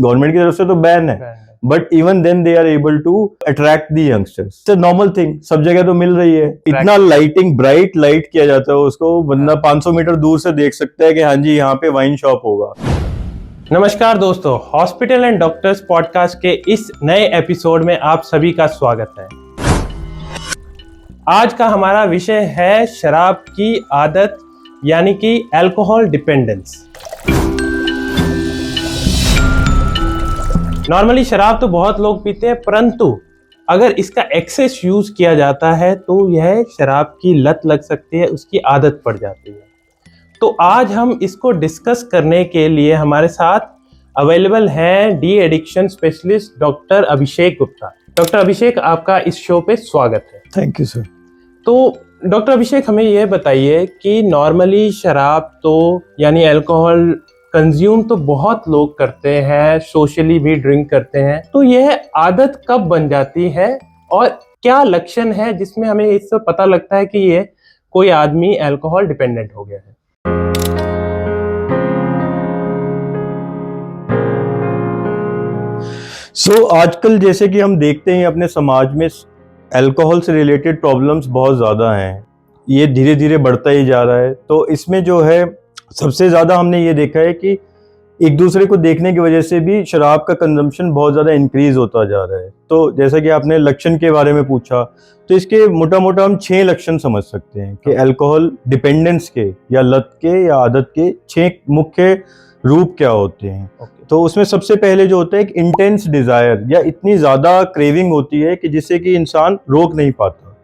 Government की तरफ से तो बैन है, but even then they are able to attract the youngsters. It's a normal thing, सब जगह तो मिल रही है। इतना लाइटिंग, ब्राइट लाइट किया जाता है उसको, बंदा 500 मीटर दूर से देख सकता है कि हाँ जी यहाँ पे वाइन शॉप होगा। नमस्कार दोस्तों, हॉस्पिटल एंड डॉक्टर्स पॉडकास्ट के इस नए एपिसोड में आप सभी का स्वागत है। आज का हमारा विषय है शराब की आदत यानी कि अल्कोहल डिपेंडेंस। नॉर्मली शराब तो बहुत लोग पीते हैं, परंतु अगर इसका एक्सेस यूज किया जाता है तो यह शराब की लत लग सकती है, उसकी आदत पड़ जाती है। तो आज हम इसको डिस्कस करने के लिए हमारे साथ अवेलेबल हैं de addiction specialist doctor Abhishek Gupta. Doctor अभिषेक, आपका इस शो पे स्वागत है। Thank you sir. तो डॉक्टर अभिषेक, हमें यह बताइए कि नॉर्मली शराब तो यानी अल्कोहल कंज्यूम तो बहुत लोग करते हैं, सोशली भी ड्रिंक करते हैं, तो यह आदत कब बन जाती है और क्या लक्षण है जिसमें हमें इससे पता लगता है कि ये कोई आदमी अल्कोहल डिपेंडेंट हो गया है? आजकल जैसे कि हम देखते हैं अपने समाज में अल्कोहल से रिलेटेड प्रॉब्लम्स बहुत ज़्यादा हैं, ये धीरे धीरे बढ़ता ही जा रहा है। तो इसमें जो है सबसे ज़्यादा हमने ये देखा है कि एक दूसरे को देखने की वजह से भी शराब का कंजम्पशन बहुत ज़्यादा इंक्रीज होता जा रहा है। तो जैसा कि आपने लक्षण के बारे में पूछा, तो इसके मोटा मोटा हम 6 लक्षण समझ सकते हैं कि अल्कोहल डिपेंडेंस के या लत के या आदत के 6 मुख्य रूप क्या होते हैं। तो उसमें सबसे पहले जो होता है एक इंटेंस डिजायर, या इतनी ज़्यादा क्रेविंग होती है कि जिससे कि इंसान रोक नहीं पाता।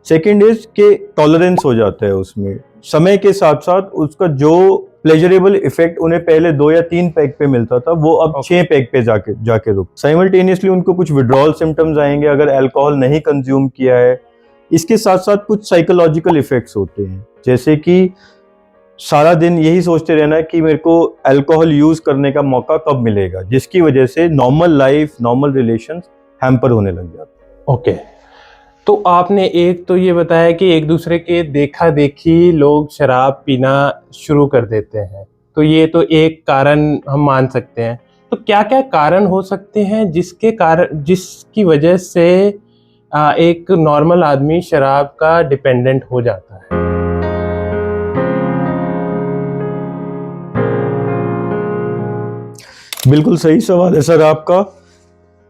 सेकेंड इज के टॉलरेंस हो जाता है उसमें, समय के साथ साथ उसका जो प्लेजरेबल इफेक्ट उन्हें पहले 2 या 3 पैक पे मिलता था वो अब 6 पैक पे जाके रुक। साइमल्टेनियसली उनको कुछ विड्रॉल सिम्टम्स आएंगे अगर अल्कोहल नहीं कंज्यूम किया है। इसके साथ साथ कुछ साइकोलॉजिकल इफेक्ट्स होते हैं, जैसे कि सारा दिन यही सोचते रहना कि मेरे को अल्कोहल यूज करने का मौका कब मिलेगा, जिसकी वजह से normal life, normal relations hamper होने लग जाते हैं। ओके, तो आपने एक तो ये बताया कि एक दूसरे के देखा देखी लोग शराब पीना शुरू कर देते हैं, तो ये तो एक कारण हम मान सकते हैं। तो क्या क्या कारण हो सकते हैं जिसकी वजह से एक नॉर्मल आदमी शराब का डिपेंडेंट हो जाता है? बिल्कुल सही सवाल है सर आपका।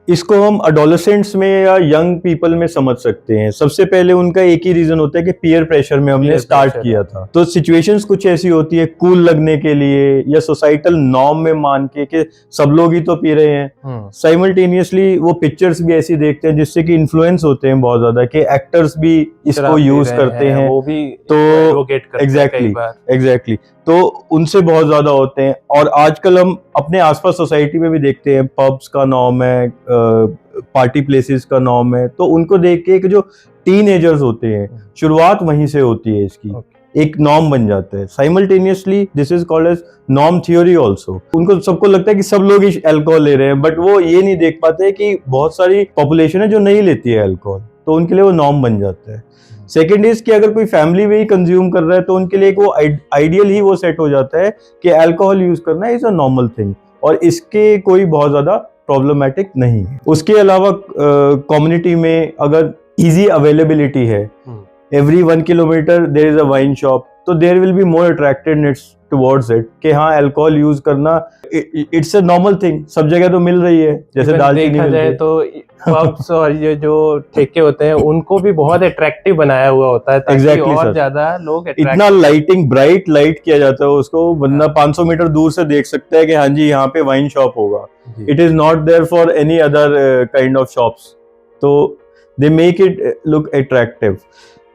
इसको हम अडोलेसेंट्स में या यंग पीपल में समझ सकते हैं। सबसे पहले उनका एक ही रीजन होता है कि पीयर प्रेशर में हमने स्टार्ट किया था। तो सिचुएशंस कुछ ऐसी होती है कूल लगने के लिए या सोसाइटल नॉर्म में मान के कि सब लोग ही तो पी रहे हैं। साइमल्टेनियसली वो पिक्चर्स भी ऐसी देखते हैं जिससे कि इन्फ्लुएंस होते हैं बहुत ज्यादा, कि एक्टर्स भी इसको यूज करते हैं, वो भी तो एग्जैक्टली तो उनसे बहुत ज्यादा होते हैं। और आजकल हम अपने आसपास सोसाइटी में भी देखते हैं, पब्स का नॉर्म है, पार्टी प्लेसेस का नॉर्म है, तो उनको देख के जो टीनेजर्स होते हैं शुरुआत वहीं से होती है, इसकी एक नॉर्म बन जाता है। Simultaneously this is called as norm theory also. उनको सबको लगता है कि सब लोग ही अल्कोहल ले रहे हैं, बट वो ये नहीं देख पाते कि बहुत सारी पॉपुलेशन है जो नहीं लेती है अल्कोहल, तो उनके लिए वो नॉर्म बन जाता है। सेकेंड इज कि अगर कोई फैमिली में ही कंज्यूम कर रहा है तो उनके लिए वो आइडियल ही वो सेट हो जाता है कि अल्कोहल यूज करना इज अ नॉर्मल थिंग, और इसके कोई बहुत ज्यादा प्रॉब्लमैटिक नहीं है। उसके अलावा कम्युनिटी में अगर इजी अवेलेबिलिटी है, every 1 kilometre there is a wine shop, तो there will be more attractedness towards it कि हाँ अल्कोहल यूज करना इट्स अ नॉर्मल थिंग, सब जगह तो मिल रही है। जैसे दालचीनी देखा जाए तो पब्स और ये जो ठेके होते हैं उनको भी बहुत अट्रैक्टिव बनाया हुआ होता है ताकि और ज्यादा लोग इतना लाइटिंग, ब्राइट लाइट किया जाता है उसको, बंदा 500 मीटर दूर से देख सकता है कि हाँ जी यहाँ पे वाइन शॉप होगा। It is not there for any other kind of shops, तो they make it look attractive.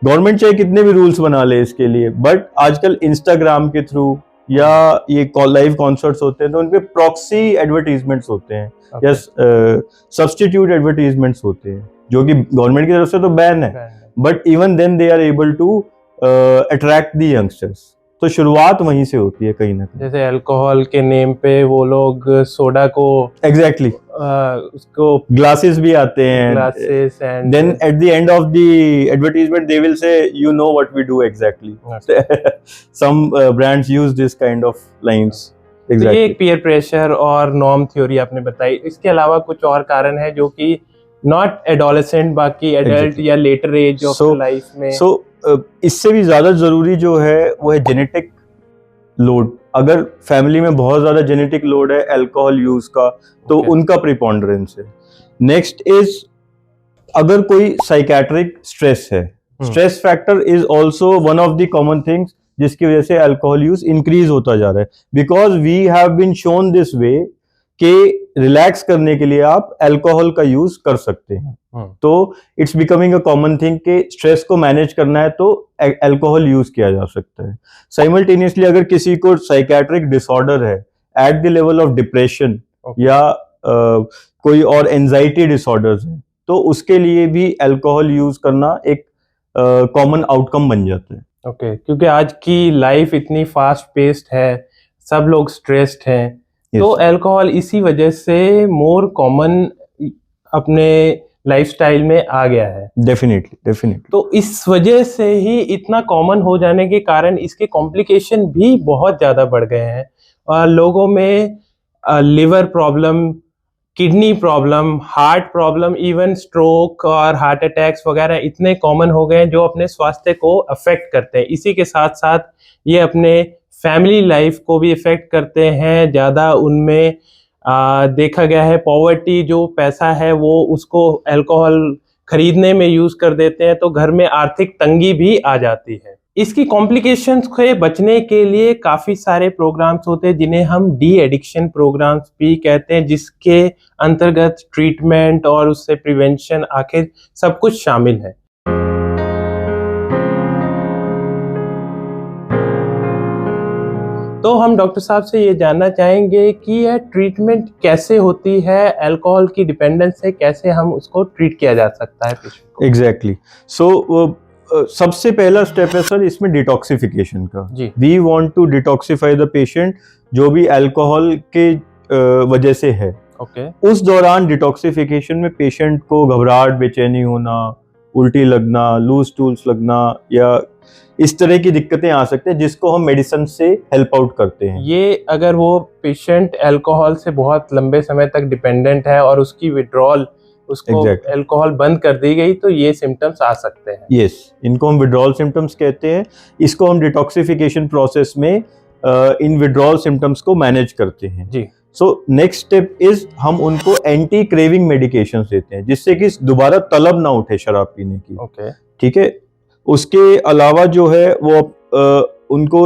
Government चाहे कितने भी रूल्स बना ले इसके लिए, बट आजकल इंस्टाग्राम के थ्रू या ये लाइव कॉन्सर्ट्स होते हैं तो उनपे प्रॉक्सी एडवर्टीजमेंट्स होते हैं या सब्स्टिट्यूट एडवर्टीजमेंट्स होते हैं, जो कि गवर्नमेंट की तरफ से तो बैन है, but even then they are able to attract the youngsters. तो शुरुआत वहीं से होती है कहीं ना कहीं। जैसे अल्कोहल के नेम पे वो लोग सोडा को एग्जैक्टली उसको ग्लासेस भी आते हैं, glasses, and then at the end of the advertisement they will say you know what we do exactly. Some brands use this kind of lines. तो ये एग्जैक्टली एक पीयर प्रेशर और norm theory आपने बताई। इसके अलावा कुछ और कारण है जो कि नॉट एडोलेसेंट, बाकी एडल्ट Exactly. या later age of so life में। इससे भी ज्यादा जरूरी जो है वो है जेनेटिक लोड। अगर फैमिली में बहुत ज्यादा जेनेटिक लोड है अल्कोहल यूज का तो Okay. उनका प्रिपॉन्डरेंस है। नेक्स्ट इज अगर कोई साइकेट्रिक स्ट्रेस है, stress factor is also one of the common things जिसकी वजह से अल्कोहल यूज इंक्रीज होता जा रहा है। Because we have been shown this way कि रिलैक्स करने के लिए आप अल्कोहल का यूज कर सकते हैं। तो it's becoming a common thing कि स्ट्रेस को मैनेज करना है तो अल्कोहल यूज किया जा सकता है। साइमल्टेनियसली अगर किसी को साइकेट्रिक डिसऑर्डर है at the level of depression या कोई और एंजाइटी डिसऑर्डर्स है तो उसके लिए भी अल्कोहल यूज करना एक कॉमन आउटकम बन जाता है। ओके, क्योंकि आज की लाइफ इतनी फास्ट पेस्ड है, सब लोग स्ट्रेस्ड हैं, तो अल्कोहल इसी वजह से मोर कॉमन अपने लाइफस्टाइल में आ गया है। डेफिनेटली तो इस वजह से ही इतना कॉमन हो जाने के कारण इसके कॉम्प्लिकेशन भी बहुत ज़्यादा बढ़ गए हैं और लोगों में liver problem, kidney problem, heart problem, even stroke और हार्ट अटैक्स वगैरह इतने कॉमन हो गए हैं जो अपने स्वास्थ्य को अफेक्ट करते हैं। इसी के साथ साथ ये अपने फैमिली लाइफ को भी इफेक्ट करते हैं। ज़्यादा उनमें देखा गया है पॉवर्टी, जो पैसा है वो उसको अल्कोहल खरीदने में यूज कर देते हैं, तो घर में आर्थिक तंगी भी आ जाती है। इसकी कॉम्प्लिकेशंस से बचने के लिए काफ़ी सारे प्रोग्राम्स होते हैं जिन्हें हम डी एडिक्शन प्रोग्राम्स भी कहते हैं, जिसके अंतर्गत ट्रीटमेंट और उससे प्रिवेंशन आखिर सब कुछ शामिल है। तो हम डॉक्टर साहब से ये जानना चाहेंगे कि यह ट्रीटमेंट कैसे होती है, अल्कोहल की डिपेंडेंस से कैसे हम उसको ट्रीट किया जा सकता है पेशेंट को। एग्जैक्टली सबसे पहला स्टेप है सर इसमें डिटॉक्सिफिकेशन का। जी। We want to detoxify the patient जो भी अल्कोहल के वजह से है। ओके। उस दौरान डिटॉक्सिफिकेशन में पेशेंट को घबराहट, बेचैनी होना, उल्टी लगना, लूज टूल्स लगना या इस तरह की दिक्कतें आ सकते हैं जिसको हम मेडिसिन से हेल्प आउट करते हैं। ये अगर वो पेशेंट अल्कोहल से बहुत लंबे समय तक डिपेंडेंट है और उसकी विड्रॉल, उसको अल्कोहल बंद कर दी गई, तो ये सिम्टम्स आ सकते हैं। यस, इनको हम विड्रॉल सिम्टम्स कहते हैं। इसको हम डिटॉक्सिफिकेशन प्रोसेस में इन विड्रॉल सिम्टम्स को मैनेज करते हैं। जी। सो नेक्स्ट स्टेप इज हम उनको एंटी क्रेविंग मेडिकेशंस देते हैं जिससे कि दोबारा तलब ना उठे शराब पीने की। ओके। ठीक है। उसके अलावा जो है वो उनको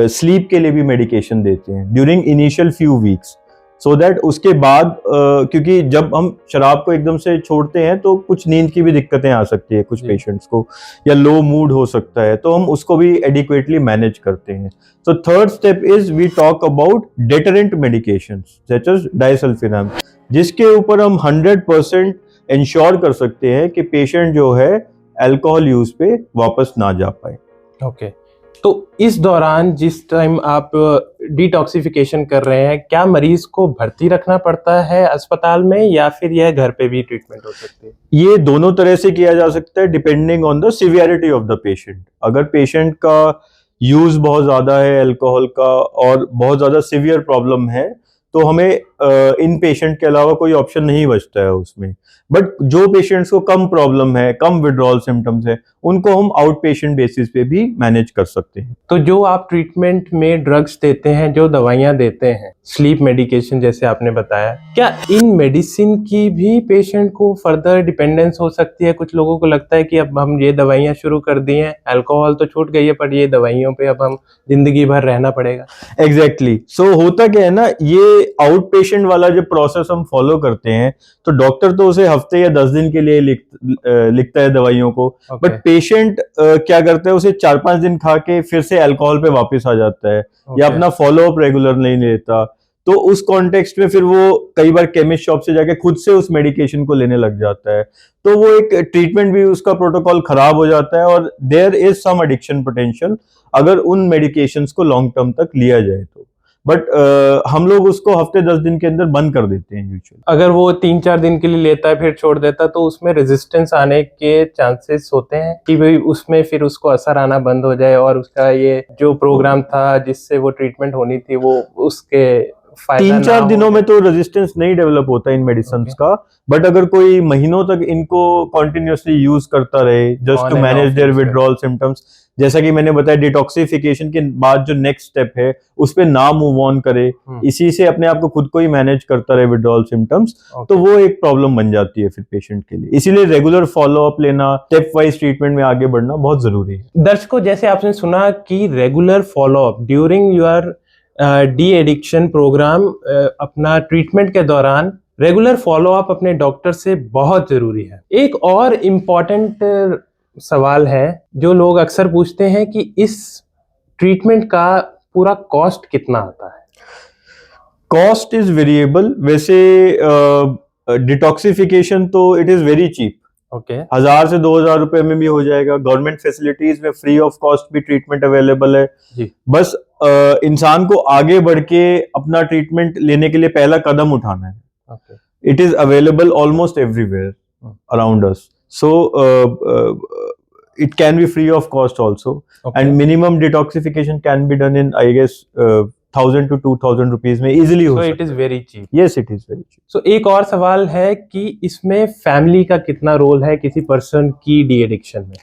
स्लीप के लिए भी मेडिकेशन देते हैं during initial few weeks, so that उसके बाद क्योंकि जब हम शराब को एकदम से छोड़ते हैं तो कुछ नींद की भी दिक्कतें आ सकती है कुछ पेशेंट्स को, या लो मूड हो सकता है, तो हम उसको भी एडिक्वेटली मैनेज करते हैं। So third step is we talk about deterrent medications such as disulfiram, जिसके ऊपर हम 100% इंश्योर कर सकते हैं कि पेशेंट जो है अल्कोहल यूज पे वापस ना जा पाए। ओके। तो इस दौरान जिस टाइम आप डिटॉक्सिफिकेशन कर रहे हैं, क्या मरीज को भर्ती रखना पड़ता है अस्पताल में या फिर यह घर पे भी ट्रीटमेंट हो सकती है? ये दोनों तरह से किया जा सकता है depending on the severity of the patient. अगर पेशेंट का यूज बहुत ज्यादा है अल्कोहल का और बहुत ज्यादा सिवियर प्रॉब्लम है तो हमें इन पेशेंट के अलावा कोई ऑप्शन नहीं बचता है उसमें। बट जो पेशेंट्स को कम प्रॉब्लम है, कम विड्रॉल सिम्टम्स है, उनको हम आउट पेशेंट बेसिस पे भी मैनेज कर सकते हैं। तो जो आप ट्रीटमेंट में ड्रग्स देते हैं, जो दवाइयां देते हैं, स्लीप मेडिकेशन जैसे आपने बताया, क्या इन मेडिसिन की भी पेशेंट को फर्दर डिपेंडेंस हो सकती है? कुछ लोगों को लगता है कि अब हम ये दवाइयां शुरू कर दी हैं, अल्कोहल तो छूट गई है पर ये दवाइयों पे अब हम जिंदगी भर रहना पड़ेगा। एग्जैक्टली। सो होता क्या है ना, ये आउट पेशेंट वाला जो प्रोसेस हम फॉलो करते हैं तो डॉक्टर तो उसे हफ्ते या 10 दिन के लिए लिखता है दवाइयों को, बट पेशेंट क्या करता है उसे 4-5 दिन खा के फिर से अल्कोहल पे वापस आ जाता है या अपना फॉलो अप रेगुलर नहीं लेता। तो उस कॉन्टेक्स्ट में फिर वो कई बार केमिस्ट शॉप से जाके खुद से उस मेडिकेशन को लेने लग जाता है, तो वो एक ट्रीटमेंट भी उसका प्रोटोकॉल खराब हो जाता है और there is some addiction potential अगर उन मेडिकेशंस को लॉन्ग टर्म तक लिया जाए तो। बट हम लोग उसको हफ्ते 10 दिन के अंदर बंद कर देते हैं यूजुअली। अगर वो 3-4 दिन के लिए लेता है फिर छोड़ देता है तो उसमें रेजिस्टेंस आने के चांसेस होते हैं कि भाई उसमें फिर उसको असर आना बंद हो जाए और उसका ये जो प्रोग्राम था जिससे वो ट्रीटमेंट होनी थी वो उसके फायदा 3-4 ना दिनों हो। में तो रेजिस्टेंस नहीं डेवलप होता इन मेडिसिन का, बट अगर कोई महीनों तक इनको कॉन्टिन्यूसली यूज करता रहे just On to and manage off their use withdrawal symptoms, जैसा कि मैंने बताया डिटॉक्सिफिकेशन के बाद जो नेक्स्ट स्टेप है उस पे ना मूव ऑन करे, इसी से अपने आप को खुद को ही मैनेज करता रहे विड्रॉल सिम्टम्स, तो वो एक प्रॉब्लम बन जाती है फिर पेशेंट के लिए। इसीलिए रेगुलर फॉलो अप लेना, स्टेप वाइज ट्रीटमेंट में आगे बढ़ना बहुत जरूरी है। दर्शकों, जैसे आपने सुना कि regular follow up during your de addiction program, अपना ट्रीटमेंट के दौरान रेगुलर फॉलो अप अपने डॉक्टर से बहुत जरूरी है। एक और इम्पॉर्टेंट सवाल है जो लोग अक्सर पूछते हैं कि इस ट्रीटमेंट का पूरा कॉस्ट कितना आता है? Cost is variable. वैसे डिटॉक्सिफिकेशन तो it is very cheap, okay 1000 से 2000 रुपए में भी हो जाएगा। गवर्नमेंट फैसिलिटीज में फ्री ऑफ कॉस्ट भी ट्रीटमेंट अवेलेबल है जी। बस इंसान को आगे बढ़ के अपना ट्रीटमेंट लेने के लिए पहला कदम उठाना है। Okay it is available almost everywhere around us, so it can be free of cost also. Okay. And minimum detoxification can be done in, I guess, 1000 to 2000 rupees में easily हो So सकता it is very cheap. है। Yes, it is very cheap. So एक और सवाल है कि इसमें फैमिली का कितना रोल है किसी पर्सन की डी एडिक्शन में?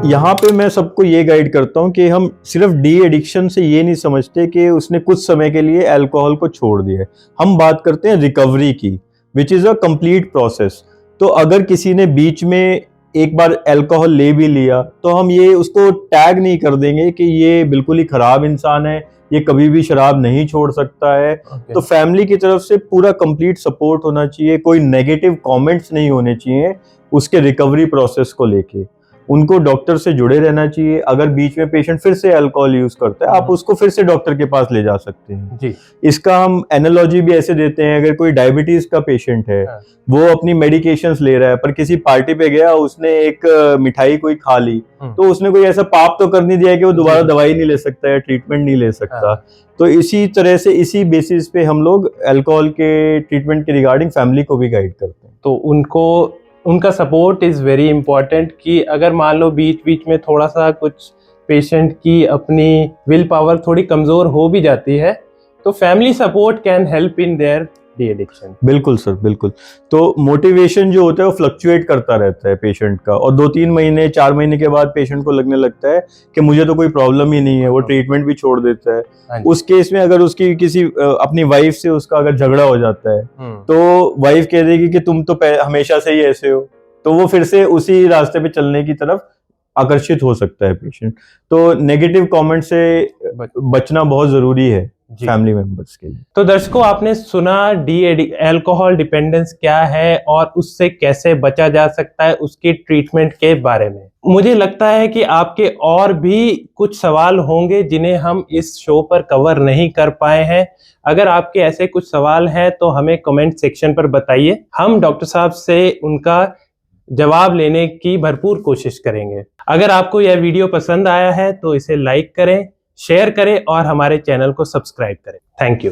यहाँ पे मैं सबको ये गाइड करता हूँ कि हम सिर्फ डी एडिक्शन से ये नहीं समझते कि उसने कुछ समय के लिए अल्कोहल को छोड़ दिया है। हम बात करते हैं रिकवरी की, which is a complete process. तो अगर किसी ने बीच में एक बार अल्कोहल ले भी लिया तो हम ये उसको टैग नहीं कर देंगे कि ये बिल्कुल ही खराब इंसान है, ये कभी भी शराब नहीं छोड़ सकता है। तो फैमिली की तरफ से पूरा कंप्लीट सपोर्ट होना चाहिए, कोई नेगेटिव कमेंट्स नहीं होने चाहिए उसके रिकवरी प्रोसेस को लेके। उनको डॉक्टर से जुड़े रहना चाहिए। अगर बीच में पेशेंट फिर से अल्कोहल यूज करता है, आप उसको फिर से डॉक्टर के पास ले जा सकते हैं जी। इसका हम एनालॉजी भी ऐसे देते हैं, अगर कोई डायबिटीज का पेशेंट है, वो अपनी मेडिकेशंस ले रहा है पर किसी पार्टी पे गया, उसने एक मिठाई कोई खा ली, तो उसने कोई ऐसा पाप तो कर नहीं दिया कि वो दोबारा दवाई नहीं ले सकता या ट्रीटमेंट नहीं ले सकता। तो इसी तरह से इसी बेसिस पे हम लोग अल्कोहल के ट्रीटमेंट के रिगार्डिंग फैमिली को भी गाइड करते हैं। तो उनका सपोर्ट इज वेरी इंपॉर्टेंट कि अगर मान लो बीच बीच में थोड़ा सा कुछ पेशेंट की अपनी विल पावर थोड़ी कमजोर हो भी जाती है तो family support can help in their de addiction. बिल्कुल सर, बिल्कुल। तो मोटिवेशन जो होता है वो फ्लक्चुएट करता रहता है पेशेंट का, और 2-3 महीने 4 महीने के बाद पेशेंट को लगने लगता है कि मुझे तो कोई प्रॉब्लम ही नहीं है, वो ट्रीटमेंट भी छोड़ देता है। उस केस में अगर उसकी किसी अपनी वाइफ से उसका अगर झगड़ा हो जाता है तो वाइफ कह देगी कि तुम तो हमेशा से ही ऐसे हो, तो वो फिर से उसी रास्ते पे चलने की तरफ आकर्षित हो सकता है पेशेंट। तो नेगेटिव कमेंट से बचना बहुत जरूरी है फैमिली मेंबर्स के लिए। तो दर्शकों, आपने सुना अल्कोहल डिपेंडेंस क्या है और उससे कैसे बचा जा सकता है, उसकी ट्रीटमेंट के बारे में। मुझे लगता है कि आपके और भी कुछ सवाल होंगे जिन्हें हम इस शो पर कवर नहीं कर पाए हैं। अगर आपके ऐसे कुछ सवाल हैं तो हमें कमेंट सेक्शन पर बताइए, हम डॉक्टर साहब से उनका जवाब लेने की भरपूर कोशिश करेंगे। अगर आपको यह वीडियो पसंद आया है तो इसे लाइक करें, शेयर करें और हमारे चैनल को सब्सक्राइब करें। Thank you.